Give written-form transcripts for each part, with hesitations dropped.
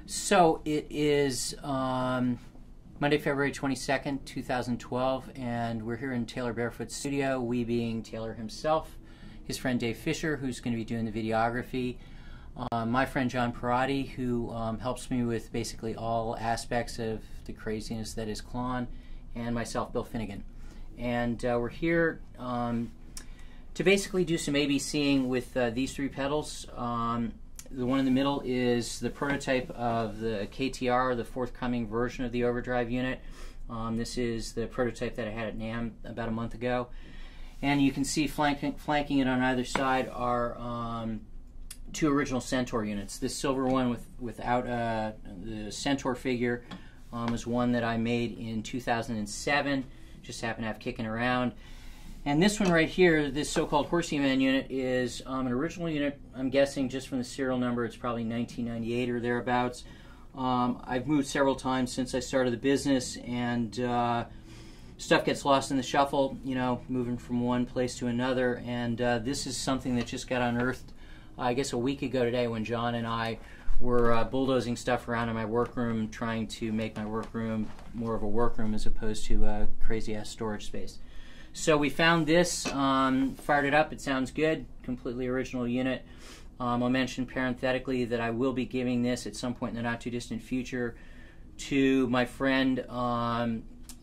So it is Monday, February 22nd, 2012, and we're here in Taylor Barefoot's studio, we being Taylor himself, his friend Dave Fisher, who's going to be doing the videography, my friend John Perotti, who helps me with basically all aspects of the craziness that is Klon, and myself, Bill Finnegan. And we're here to basically do some ABCing with these three pedals. The one in the middle is the prototype of the KTR, the forthcoming version of the overdrive unit. This is the prototype that I had at NAMM about a month ago. And you can see flanking it on either side are two original Centaur units. This silver one without the Centaur figure is one that I made in 2007. Just happened to have kicking around. And this one right here, this so-called Horsey Man unit, is an original unit. I'm guessing just from the serial number, it's probably 1998 or thereabouts. I've moved several times since I started the business, and stuff gets lost in the shuffle, you know, moving from one place to another. And this is something that just got unearthed, I guess, a week ago today when John and I were bulldozing stuff around in my workroom, trying to make my workroom more of a workroom as opposed to a crazy-ass storage space. So we found this, fired it up, it sounds good, completely original unit. I'll mention parenthetically that I will be giving this at some point in the not too distant future to my friend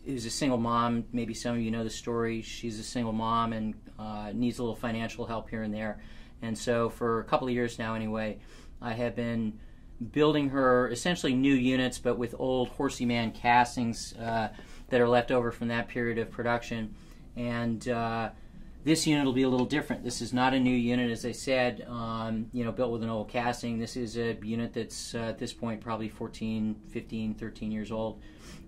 who's a single mom. Maybe some of you know the story. She's a single mom and needs a little financial help here and there. And so for a couple of years now anyway, I have been building her essentially new units, but with old Horsey Man castings that are left over from that period of production. And this unit will be a little different. This is not a new unit, as I said, you know, built with an old casting. This is a unit that's at this point probably 14, 15, 13 years old.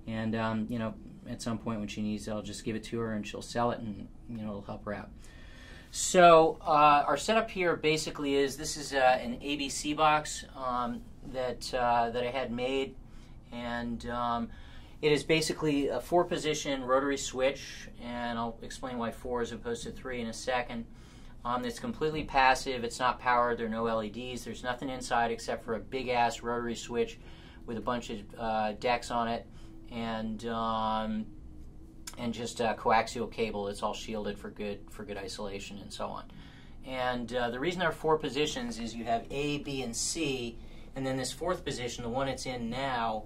And, you know, at some point when she needs it, I'll just give it to her and she'll sell it, and, you know, it'll help her out. So our setup here basically is, this is an ABC box that I had made, and it is basically a 4-position rotary switch, and I'll explain why 4 as opposed to 3 in a second. It's completely passive, it's not powered, there are no LEDs, there's nothing inside except for a big-ass rotary switch with a bunch of decks on it, and just a coaxial cable that's all shielded for good isolation and so on. And the reason there are 4 positions is you have A, B, and C, and then this 4th position, the one it's in now,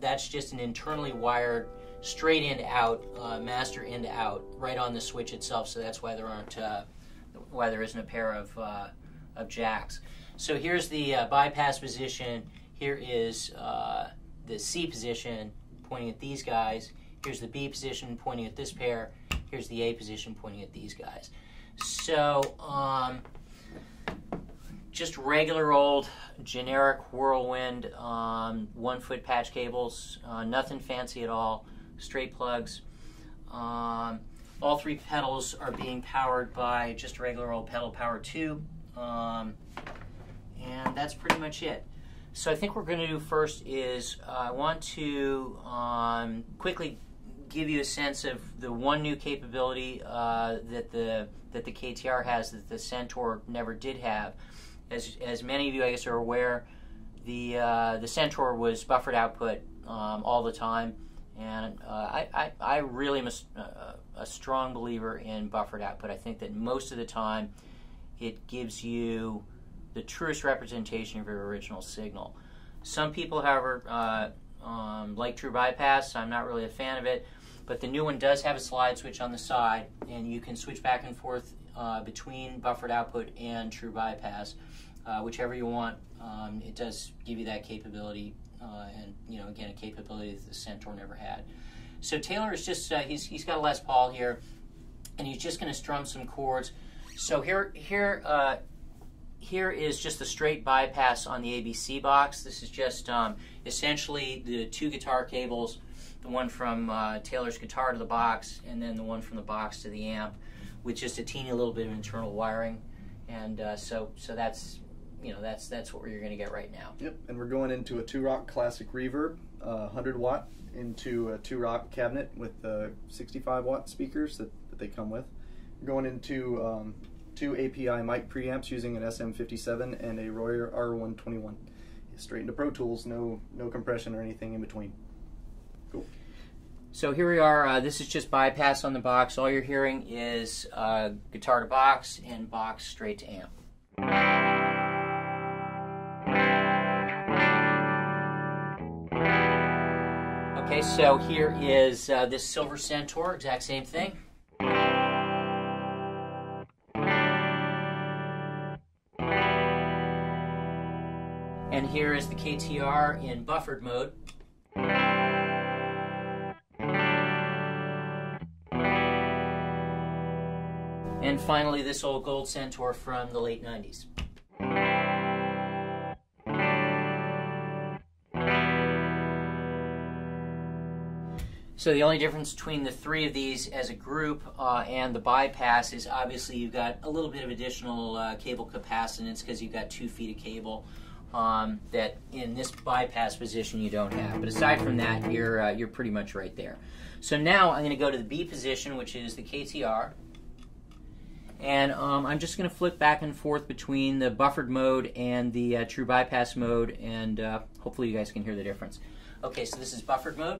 that's just an internally wired straight in to out, master in to out, right on the switch itself. So that's why there isn't a pair of jacks. So here's the bypass position. Here is the C position pointing at these guys. Here's the B position pointing at this pair. Here's the A position pointing at these guys. So just regular old generic Whirlwind 1-foot patch cables, nothing fancy at all, straight plugs. All 3 pedals are being powered by just a regular old pedal power tube, and that's pretty much it. So I think what we're going to do first is I want to quickly give you a sense of the one new capability that the KTR has that the Centaur never did have. As many of you, I guess, are aware, the Centaur was buffered output all the time, and I really am a strong believer in buffered output. I think that most of the time it gives you the truest representation of your original signal. Some people, however, like true bypass. I'm not really a fan of it, but the new one does have a slide switch on the side, and you can switch back and forth between buffered output and true bypass, whichever you want. It does give you that capability, and, you know, again, a capability that the Centaur never had. So Taylor is just he's got a Les Paul here, and he's just going to strum some chords. So here is just the straight bypass on the ABC box. This is just essentially the 2 guitar cables, the one from Taylor's guitar to the box, and then the one from the box to the amp, with just a teeny little bit of internal wiring. And so that's, you know, that's what you're going to get right now. Yep, and we're going into a 2-rock classic reverb, 100-watt, into a 2-rock cabinet with 65-watt speakers that they come with. We're going into 2 API mic preamps using an SM57 and a Royer R121. straight into Pro Tools. No compression or anything in between. Cool. So here we are. This is just bypass on the box. All you're hearing is guitar to box and box straight to amp. Okay, so here is this Silver Centaur, exact same thing. And here is the KTR in buffered mode. And finally, this old gold Centaur from the late 90s. So the only difference between the three of these as a group and the bypass is obviously you've got a little bit of additional cable capacitance because you've got 2 feet of cable that in this bypass position you don't have. But aside from that, you're pretty much right there. So now I'm going to go to the B position, which is the KTR. And I'm just going to flip back and forth between the buffered mode and the true bypass mode, and hopefully you guys can hear the difference. Okay, so this is buffered mode.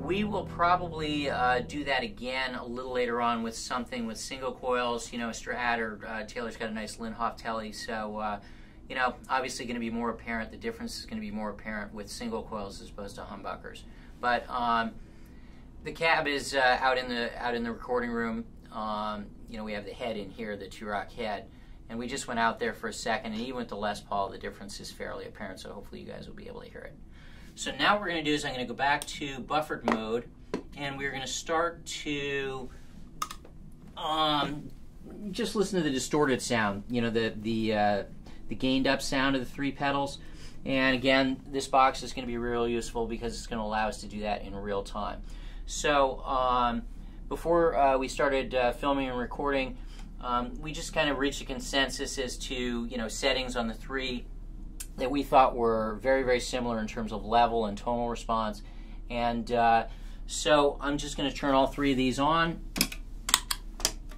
We will probably do that again a little later on with something with single coils, you know, a Strat, or Taylor's got a nice Linhof Telly, so, you know, obviously going to be more apparent. The difference is going to be more apparent with single coils as opposed to humbuckers. But the cab is out in the recording room. You know, we have the head in here, the 2-rock head, and we just went out there for a second, and even with the Les Paul, the difference is fairly apparent, so hopefully you guys will be able to hear it. So now what we're going to do is I'm going to go back to buffered mode, and we're going to start to just listen to the distorted sound, you know, the gained up sound of the 3 pedals. And again, this box is going to be real useful because it's going to allow us to do that in real time. So before we started filming and recording, we just kind of reached a consensus as to, you know, settings on the 3 that we thought were very, very similar in terms of level and tonal response. And so I'm just going to turn all 3 of these on,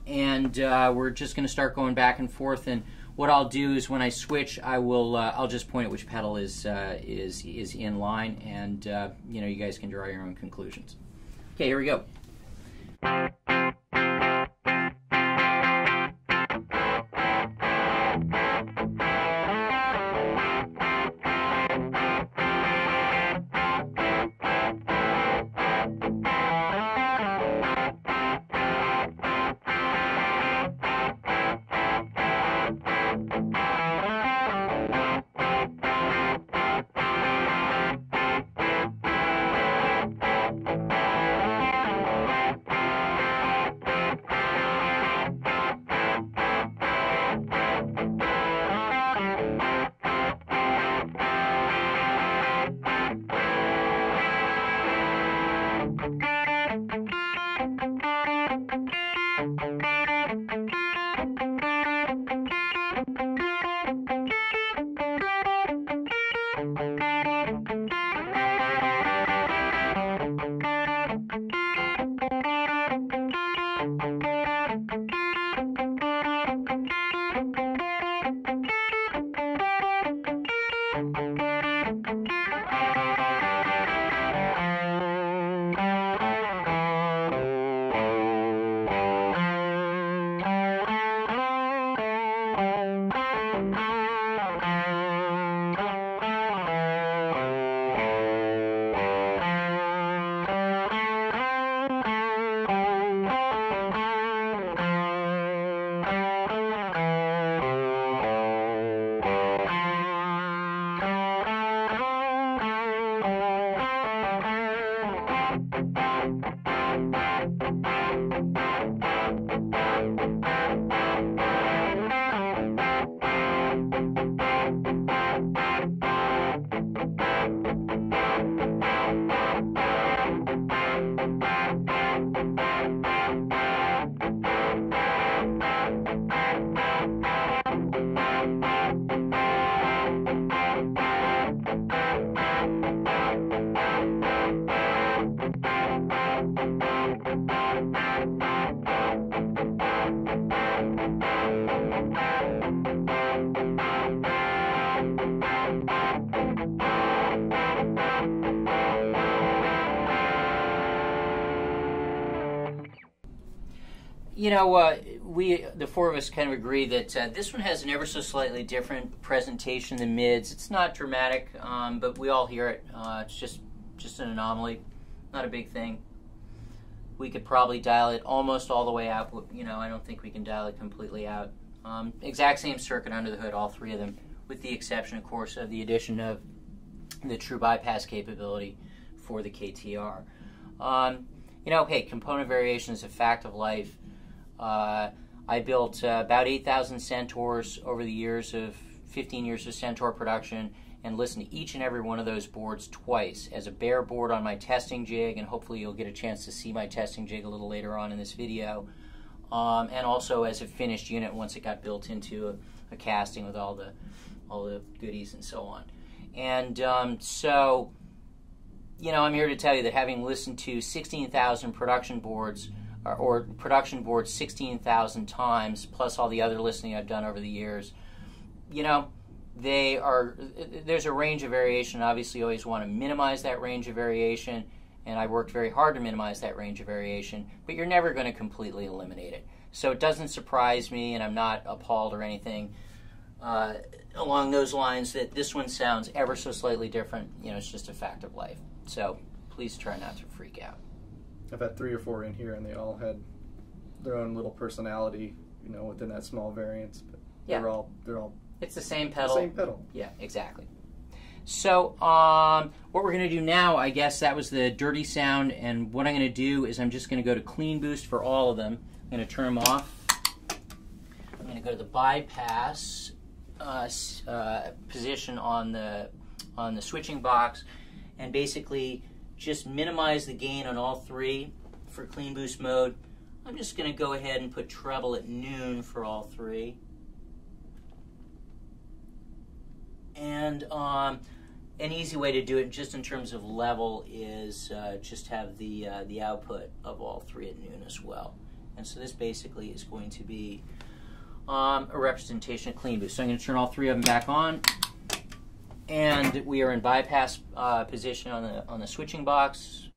and we're just going to start going back and forth. And what I'll do is when I switch, I'll just point at which pedal is in line, and you know, you guys can draw your own conclusions. Okay, here we go. we, the four of us, kind of agree that this one has an ever so slightly different presentation than mids. It's not dramatic, but we all hear it. It's just an anomaly, not a big thing. We could probably dial it almost all the way out. I don't think we can dial it completely out. Exact same circuit under the hood, all three of them, with the exception, of course, of the addition of the true bypass capability for the KTR. Hey, component variation is a fact of life. I built about 8,000 Centaurs over the years of 15 years of Centaur production, and listened to each and every one of those boards twice as a bare board on my testing jig, and hopefully you'll get a chance to see my testing jig a little later on in this video, and also as a finished unit once it got built into a casting with all the goodies and so on. And so, I'm here to tell you that having listened to 16,000 production boards, or production boards 16,000 times, plus all the other listening I've done over the years, there's a range of variation. Obviously, you always want to minimize that range of variation, and I worked very hard to minimize that range of variation, but you're never going to completely eliminate it. So it doesn't surprise me, and I'm not appalled or anything along those lines that this one sounds ever so slightly different. It's just a fact of life. So please try not to freak out. I've had 3 or 4 in here, and they all had their own little personality, within that small variance. But yeah. they're all. It's the same pedal. The same pedal. Yeah, exactly. So what we're going to do now, I guess that was the dirty sound, and what I'm going to do is I'm just going to go to clean boost for all of them. I'm going to turn them off. I'm going to go to the bypass position on the switching box, and basically just minimize the gain on all 3 for clean boost mode. I'm just going to go ahead and put treble at noon for all 3. And an easy way to do it, just in terms of level, is just have the output of all 3 at noon as well. And so this basically is going to be a representation of clean boost. So I'm going to turn all 3 of them back on, and we are in bypass position on the switching box.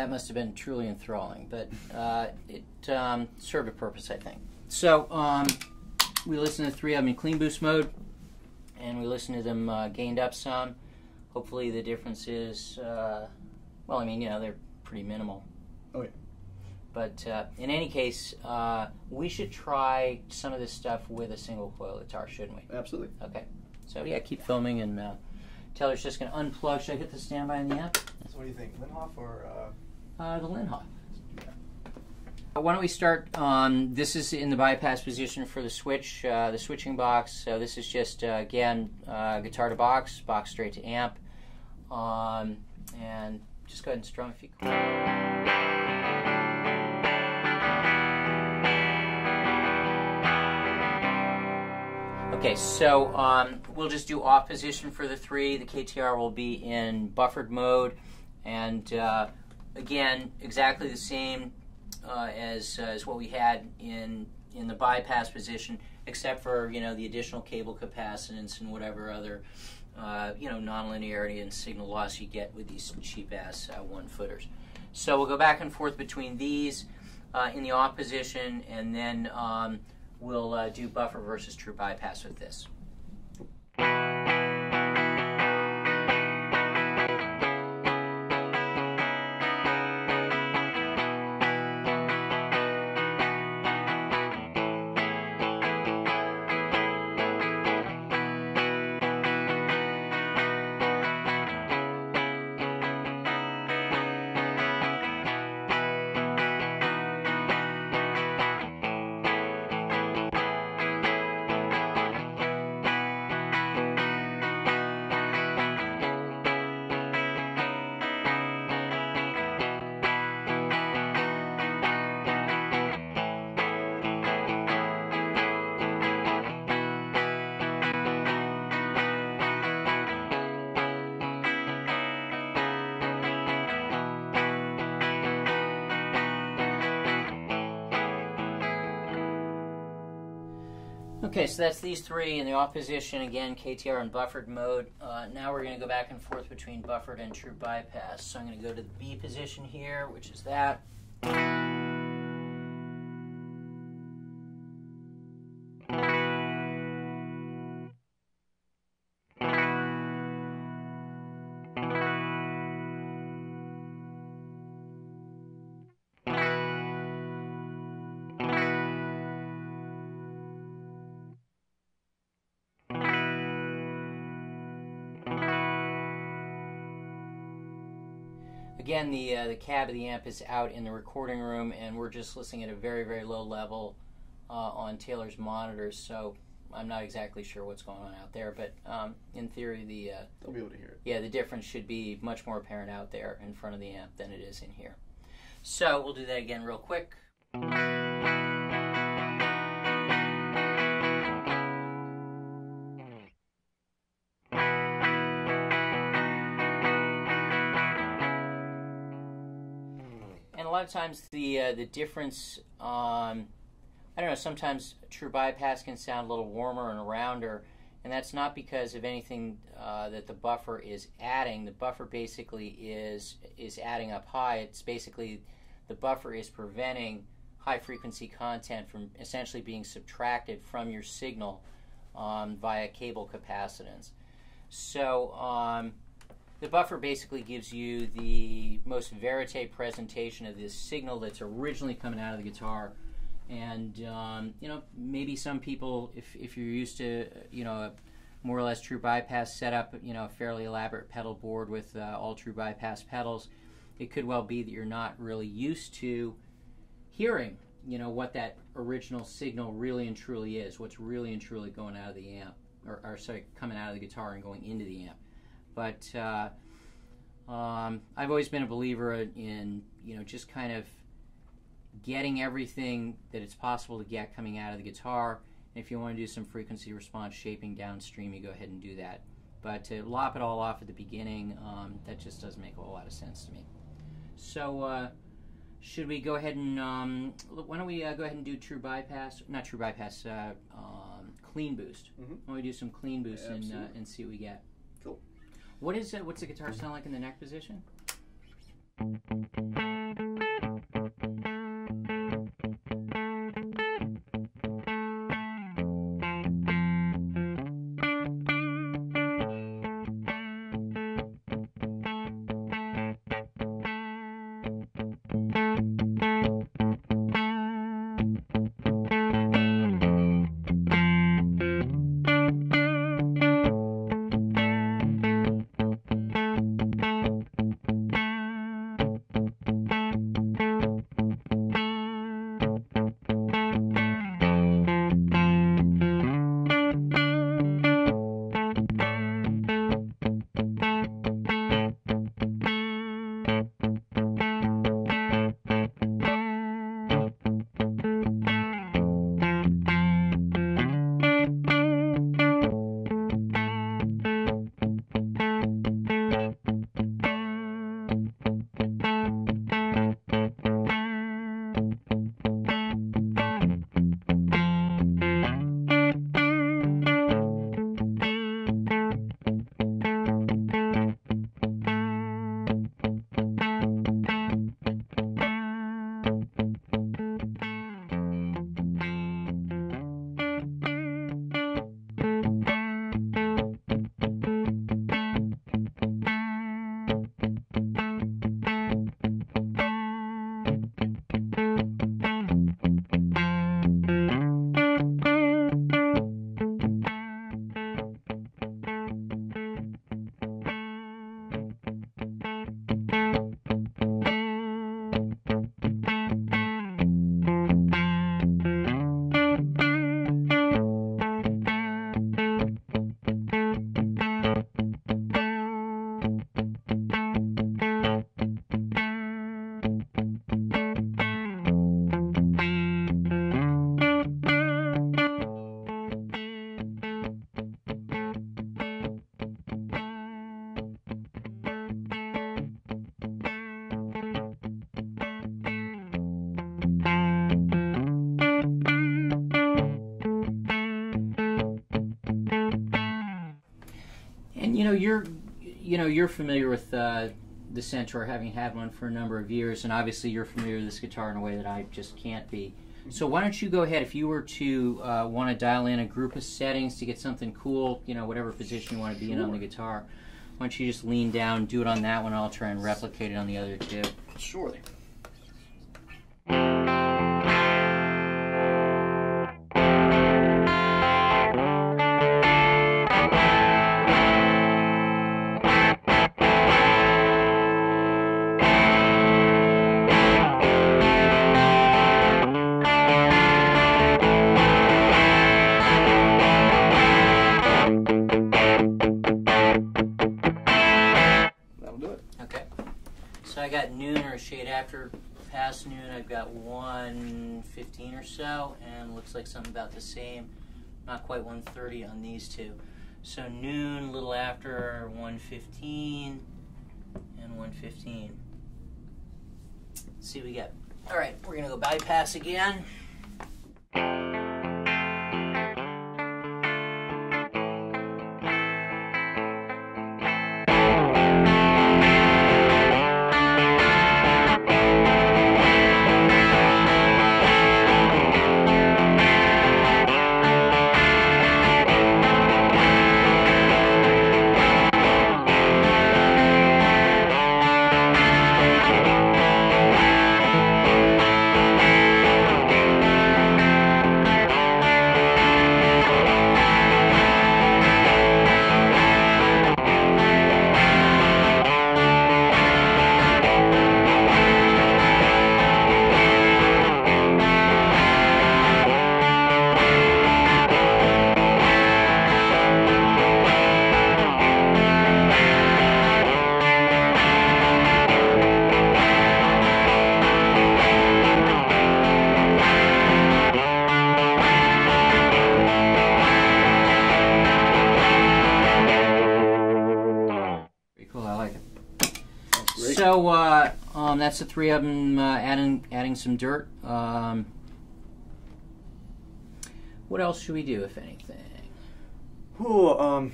that must have been truly enthralling, but it served a purpose, I think. So we listened to 3 of them in clean boost mode, and we listened to them gained up some. Hopefully the difference is, well, I mean, you know, they're pretty minimal. Oh, yeah. But in any case, we should try some of this stuff with a single coil guitar, shouldn't we? Absolutely. Okay. So yeah, keep filming, and Taylor's just going to unplug. Should I hit the standby in the amp? So what do you think, Linhoff or? The Linhoff. Why don't we start? This is in the bypass position for the switch, the switching box. So this is just again guitar to box, box straight to amp, and just go ahead and strum if you can. Okay, so we'll just do off position for the 3. The KTR will be in buffered mode, and again, exactly the same as what we had in the bypass position, except for, you know, the additional cable capacitance and whatever other you know, nonlinearity and signal loss you get with these cheap-ass 1-footers. So we'll go back and forth between these in the off position, and then we'll do buffer versus true bypass with this. Okay, so that's these 3 in the off position. Again, KTR in buffered mode. Now we're going to go back and forth between buffered and true bypass. So I'm going to go to the B position here, which is that. Again, the cab of the amp is out in the recording room, and we're just listening at a very, very low level on Taylor's monitors, so I'm not exactly sure what's going on out there, but in theory, they'll be able to hear it. Yeah, the difference should be much more apparent out there in front of the amp than it is in here. So we'll do that again real quick. And a lot of times the difference, I don't know, sometimes true bypass can sound a little warmer and rounder, and that's not because of anything that the buffer is adding. The buffer basically is adding up high. It's basically the buffer is preventing high frequency content from essentially being subtracted from your signal via cable capacitance. So the buffer basically gives you the most verite presentation of this signal that's originally coming out of the guitar. And you know, maybe some people, if you're used to, you know, a more or less true bypass setup, you know, a fairly elaborate pedal board with all true bypass pedals, it could well be that you're not really used to hearing, you know, what that original signal really and truly is, what's really and truly going out of the amp, or sorry, coming out of the guitar and going into the amp. But I've always been a believer in, you know, just kind of getting everything that it's possible to get coming out of the guitar. And if you want to do some frequency response shaping downstream, you go ahead and do that. But to lop it all off at the beginning, that just doesn't make a whole lot of sense to me. So should we go ahead and, why don't we go ahead and do true bypass, not true bypass, clean boost. Why don't we do some clean boost and see what we get. Cool. What's the guitar sound like in the neck position? And you're familiar with the Centaur, having had one for a number of years, and obviously you're familiar with this guitar in a way that I just can't be. So why don't you go ahead, if you were to want to dial in a group of settings to get something cool, whatever position you want to be in on the guitar, why don't you just lean down, do it on that one, I'll try and replicate it on the other two. Surely. So I got noon or a shade after. Past noon, I've got 1:15 or so, and looks like something about the same. Not quite 1:30 on these two. So noon, a little after 1:15, and 1:15. Let's see what we get. All right, we're gonna go bypass again. So that's the three of them adding some dirt. What else should we do, if anything? Do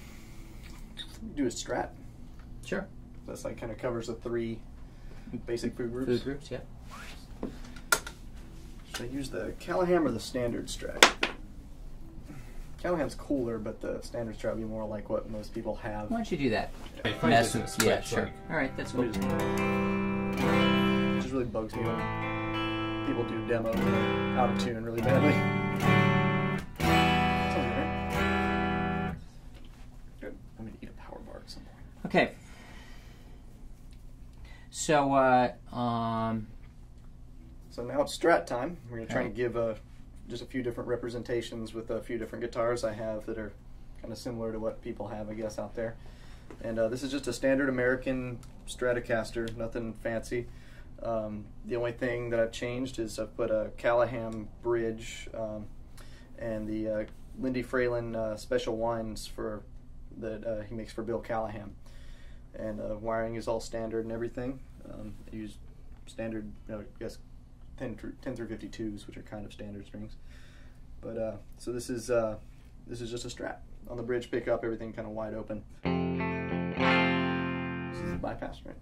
a strat. Sure. That's like kind of covers the three basic food groups. Food groups, yeah. Should I use the Callahan or the standard Strat? Callahan's cooler, but the standard Strat would be more like what most people have. Why don't you do that? Yeah, sure. All right, that's cool. It just really bugs me when people do demos and they're out of tune really badly. Sounds good, right? Good. I'm going to eat a power bar at some point. Okay. So, So now it's Strat time. We're going to try and give just a few different representations with a few different guitars I have that are kind of similar to what people have, I guess, out there. And this is just a standard American Stratocaster, nothing fancy. The only thing that I've changed is I've put a Callahan bridge and the Lindy Fralin special winds that he makes for Bill Callahan. And wiring is all standard and everything. I use standard, I guess, 10 through 52s, which are kind of standard strings. But so this is just a Strat on the bridge pickup, everything kind of wide open. This is the bypass, right?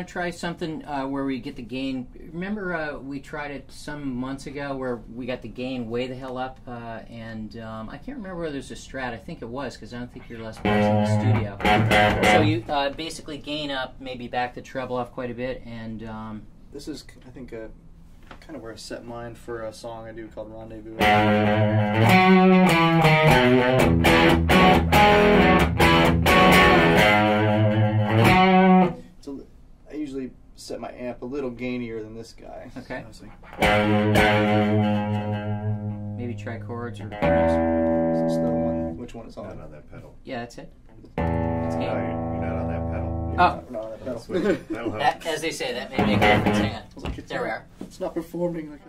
Try something where we get the gain. Remember we tried it some months ago where we got the gain way the hell up, and I can't remember whether there's a Strat. I think it was, because I don't think you're less bars in the studio. So you basically gain up, maybe back the treble off quite a bit, and this is, I think, kind of where I set mine for a song I do called Rendezvous. I usually set my amp a little gainier than this guy. Okay. So maybe try chords or. Is this the one? Which one is on? Not on that pedal. Yeah, that's it. No, you're not on that pedal. Oh. Not on that pedal. That'll help. As they say, that may make a difference. Hang on. There we are. It's not performing like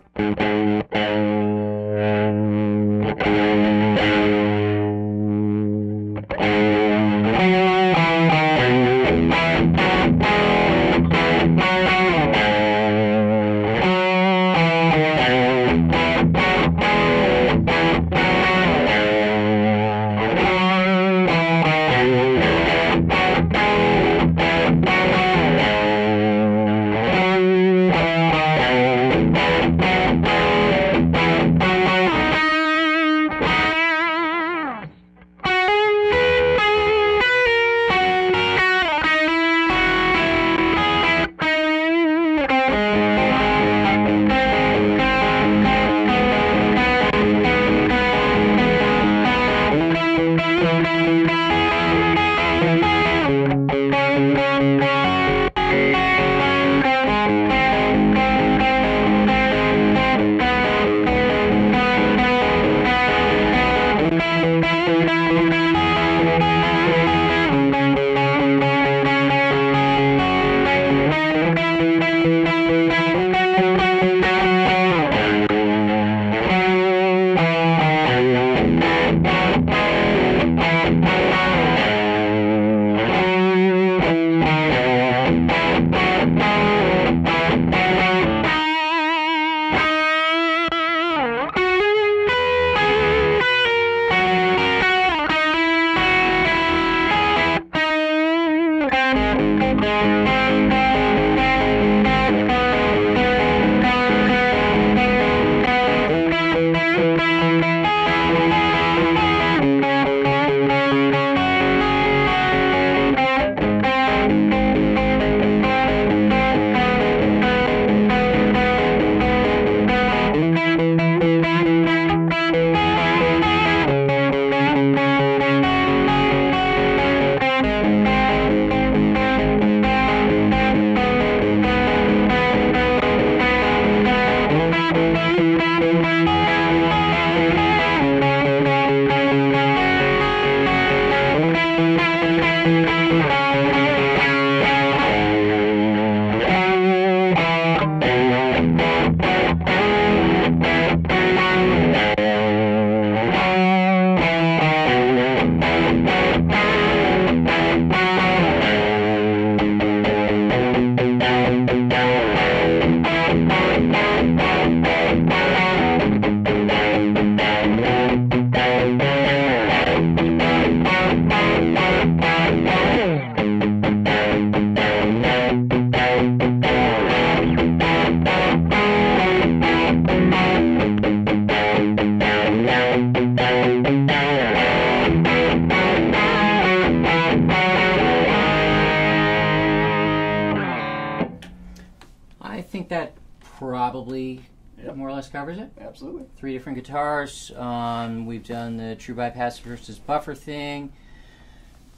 probably Yep. more or less covers it. Absolutely. 3 different guitars. We've done the true bypass versus buffer thing.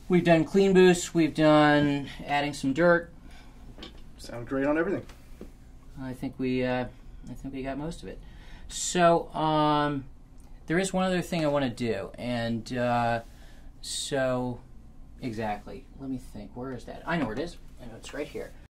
We've done clean boost. We've done adding some dirt. Sound great on everything. I think we got most of it. So there is one other thing I want to do, and so exactly. Let me think. Where is that? I know where it is. I know it's right here.